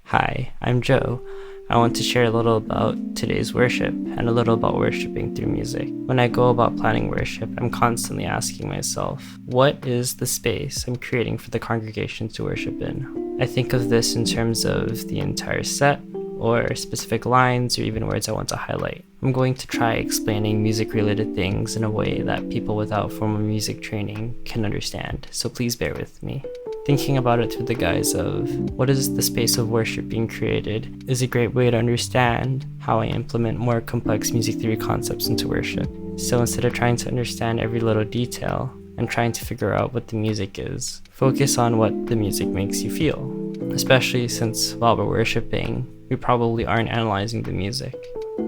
Hi, I'm Joe. I want to share a little about today's worship and a little about worshiping through music. When I go about planning worship, I'm constantly asking myself, what is the space I'm creating for the congregation to worship in? I think of this in terms of the entire set, or specific lines, or even words I want to highlight. I'm going to try explaining music-related things in a way that people without formal music training can understand, so please bear with me. Thinking about it through the guise of what is the space of worship being created is a great way to understand how I implement more complex music theory concepts into worship. So instead of trying to understand every little detail and trying to figure out what the music is, focus on what the music makes you feel. Especially since while we're worshiping, we probably aren't analyzing the music.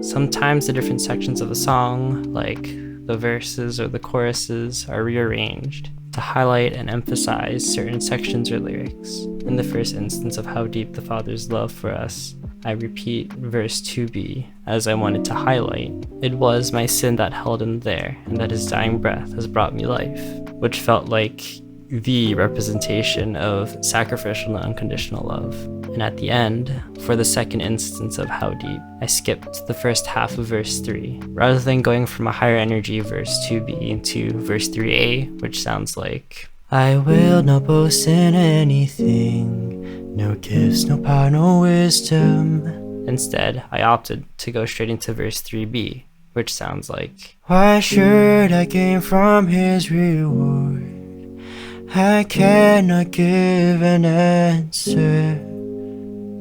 Sometimes the different sections of a song, like the verses or the choruses, are rearranged to highlight and emphasize certain sections or lyrics. In the first instance of how deep the Father's love for us, I repeat verse 2b as I wanted to highlight, it was my sin that held him there, and that his dying breath has brought me life, which felt like the representation of sacrificial and unconditional love. And at the end, for the second instance of how deep, I skipped the first half of verse 3. Rather than going from a higher energy verse 2b into verse 3a, which sounds like, I will not boast in anything, no gifts, no power, no wisdom. Instead, I opted to go straight into verse 3b, which sounds like, why should I gain from his reward? I cannot give an answer.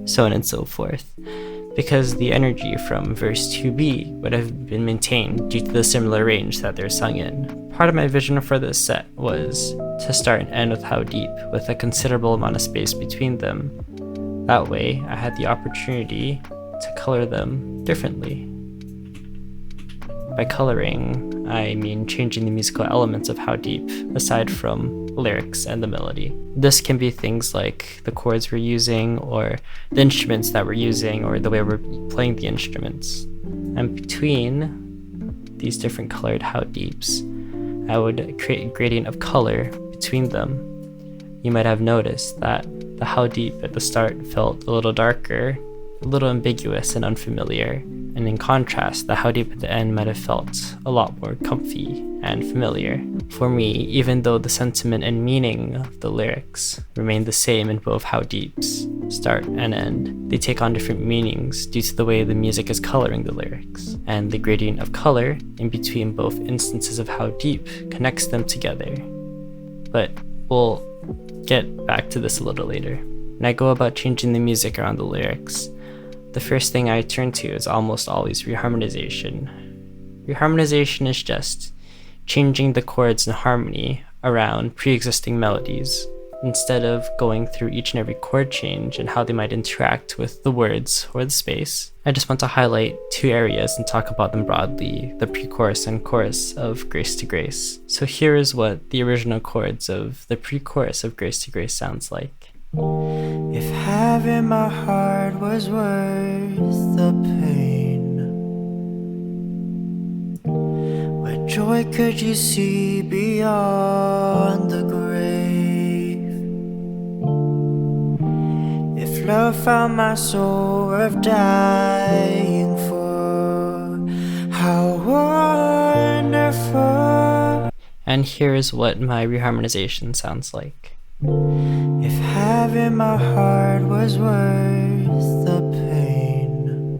So on and so forth, because the energy from verse 2b would have been maintained due to the similar range that they're sung in. Part of my vision for this set was to start and end with how deep, with a considerable amount of space between them. That way, I had the opportunity to color them differently. By coloring, I mean changing the musical elements of how deep, aside from lyrics and the melody. This can be things like the chords we're using, or the instruments that we're using, or the way we're playing the instruments. And between these different colored how deeps, I would create a gradient of color between them. You might have noticed that the how deep at the start felt a little darker, a little ambiguous and unfamiliar, and in contrast, the how deep at the end might have felt a lot more comfy and familiar. For me, even though the sentiment and meaning of the lyrics remain the same in both how deeps, start and end, they take on different meanings due to the way the music is coloring the lyrics, and the gradient of color in between both instances of how deep connects them together. But we'll get back to this a little later. When I go about changing the music around the lyrics, the first thing I turn to is almost always reharmonization. Reharmonization is just changing the chords in harmony around pre-existing melodies, instead of going through each and every chord change and how they might interact with the words or the space. I just want to highlight two areas and talk about them broadly, the pre-chorus and chorus of Grace to Grace. So here is what the original chords of the pre-chorus of Grace to Grace sounds like. If having my heart was worth the pain, what joy could you see beyond the grave? If love found my soul worth dying for, how wonderful. And here is what my reharmonization sounds like. If having my heart was worth the pain,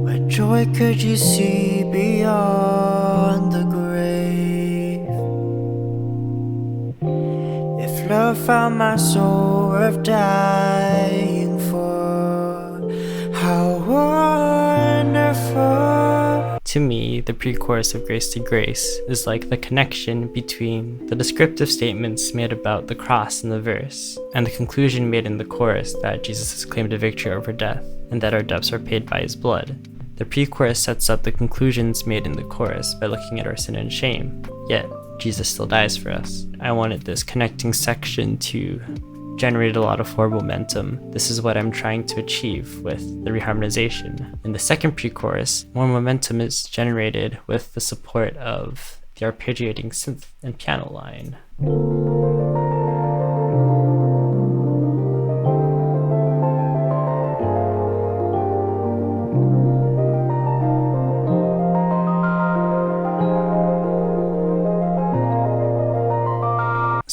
what joy could you see beyond the grave? If love found my soul worth dying for, how wonderful. To me, the pre-chorus of Grace to Grace is like the connection between the descriptive statements made about the cross in the verse, and the conclusion made in the chorus that Jesus has claimed a victory over death, and that our debts are paid by his blood. The pre-chorus sets up the conclusions made in the chorus by looking at our sin and shame, yet Jesus still dies for us. I wanted this connecting section to generate a lot of forward momentum. This is what I'm trying to achieve with the reharmonization. In the second pre-chorus, more momentum is generated with the support of the arpeggiating synth and piano line.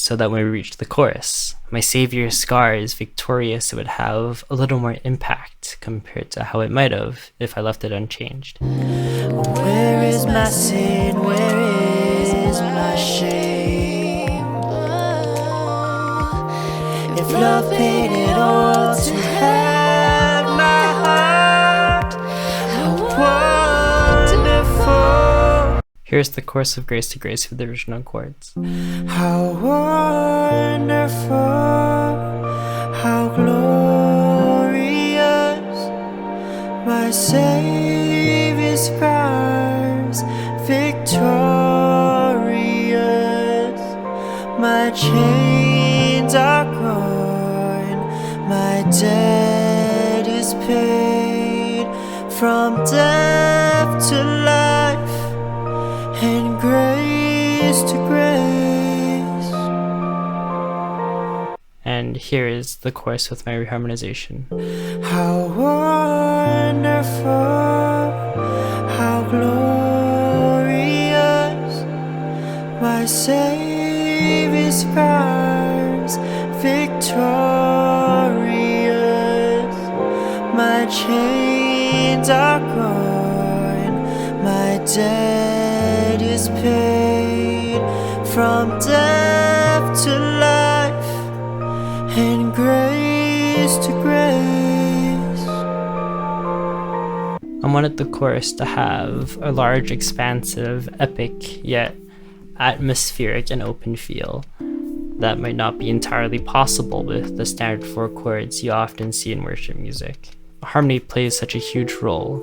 so that when we reach the chorus, my Savior's scar is victorious. It would have a little more impact compared to how it might have if I left it unchanged. Where is my sin? Where is my shame? If love paid it all to have my heart, how wonderful. Here's the chorus of Grace to Grace with the original chords. How wonderful, how glorious, my Savior's scars, victorious, my chains are gone, my debt is paid, from death to life, and grace to grace. And here is the chorus with my reharmonization. How wonderful, how glorious, my Savior's scars, victorious, my chains are gone, my debt is paid, from death to life, and grace to grace. I wanted the chorus to have a large, expansive, epic, yet atmospheric and open feel that might not be entirely possible with the standard 4 chords you often see in worship music. Harmony plays such a huge role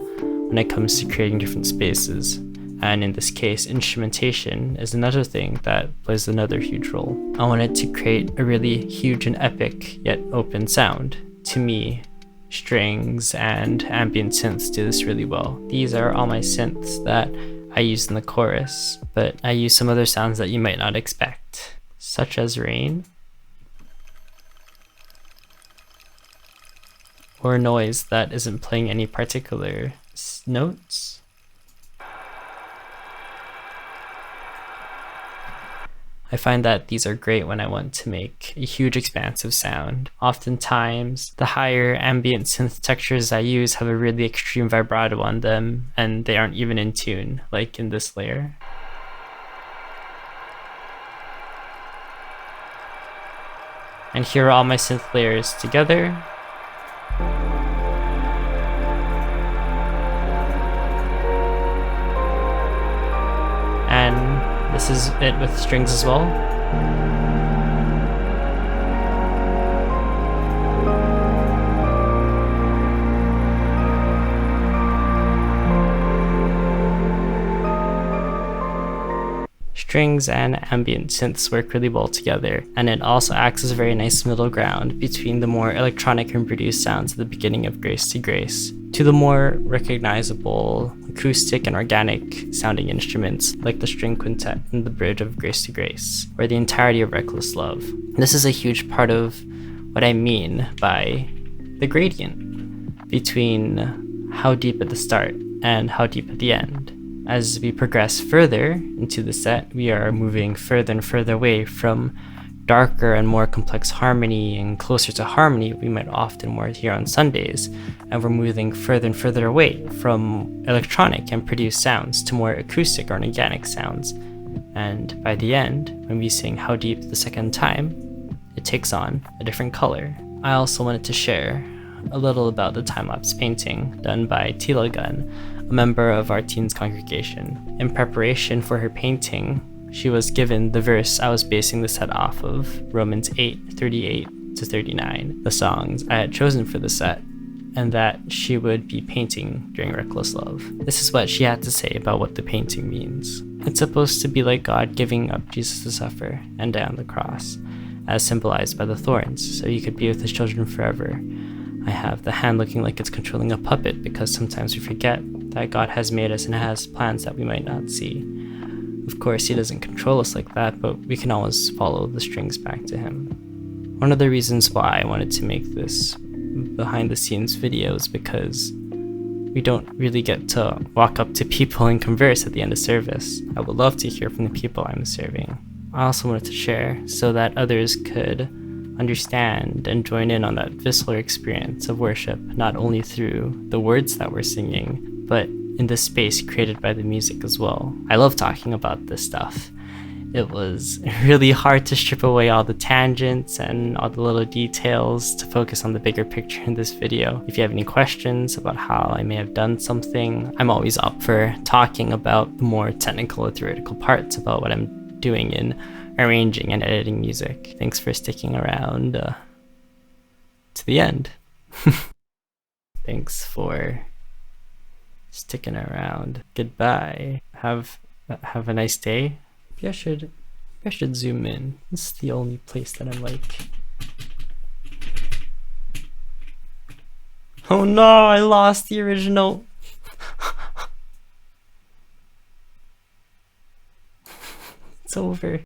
when it comes to creating different spaces, and in this case, instrumentation is another thing that plays another huge role. I wanted to create a really huge and epic yet open sound. To me, strings and ambient synths do this really well. These are all my synths that I use in the chorus, but I use some other sounds that you might not expect, such as rain, or noise that isn't playing any particular notes. I find that these are great when I want to make a huge expansive sound. Oftentimes, the higher ambient synth textures I use have a really extreme vibrato on them, and they aren't even in tune, like in this layer. And here are all my synth layers together. And this is it with strings as well. Strings and ambient synths work really well together, and it also acts as a very nice middle ground between the more electronic and produced sounds at the beginning of Grace to Grace to the more recognizable acoustic and organic sounding instruments like the string quintet and the bridge of Grace to Grace, or the entirety of Reckless Love. This is a huge part of what I mean by the gradient between how deep at the start and how deep at the end. As we progress further into the set, we are moving further and further away from darker and more complex harmony and closer to harmony we might often more hear on Sundays, and we're moving further and further away from electronic and produced sounds to more acoustic or organic sounds. And by the end, when we sing How Deep the second time, it takes on a different color. I also wanted to share a little about the time-lapse painting done by Tila Gunn, a member of our teens congregation. In preparation for her painting, she was given the verse I was basing the set off of, Romans 8:38-39, the songs I had chosen for the set, and that she would be painting during Reckless Love. This is what she had to say about what the painting means. It's supposed to be like God giving up Jesus to suffer and die on the cross, as symbolized by the thorns, so he could be with his children forever. I have the hand looking like it's controlling a puppet because sometimes we forget that God has made us and has plans that we might not see. Of course, he doesn't control us like that, but we can always follow the strings back to him. One of the reasons why I wanted to make this behind the scenes video is because we don't really get to walk up to people and converse at the end of service. I would love to hear from the people I'm serving. I also wanted to share so that others could understand and join in on that visceral experience of worship, not only through the words that we're singing, but in the space created by the music as well. I love talking about this stuff. It was really hard to strip away all the tangents and all the little details to focus on the bigger picture in this video. If you have any questions about how I may have done something, I'm always up for talking about the more technical or theoretical parts about what I'm doing in arranging and editing music. Thanks for sticking around to the end. Thanks for sticking around. Goodbye. Have a nice day. Maybe I should zoom in. This is the only place that I'm like, oh no, I lost the original. It's over.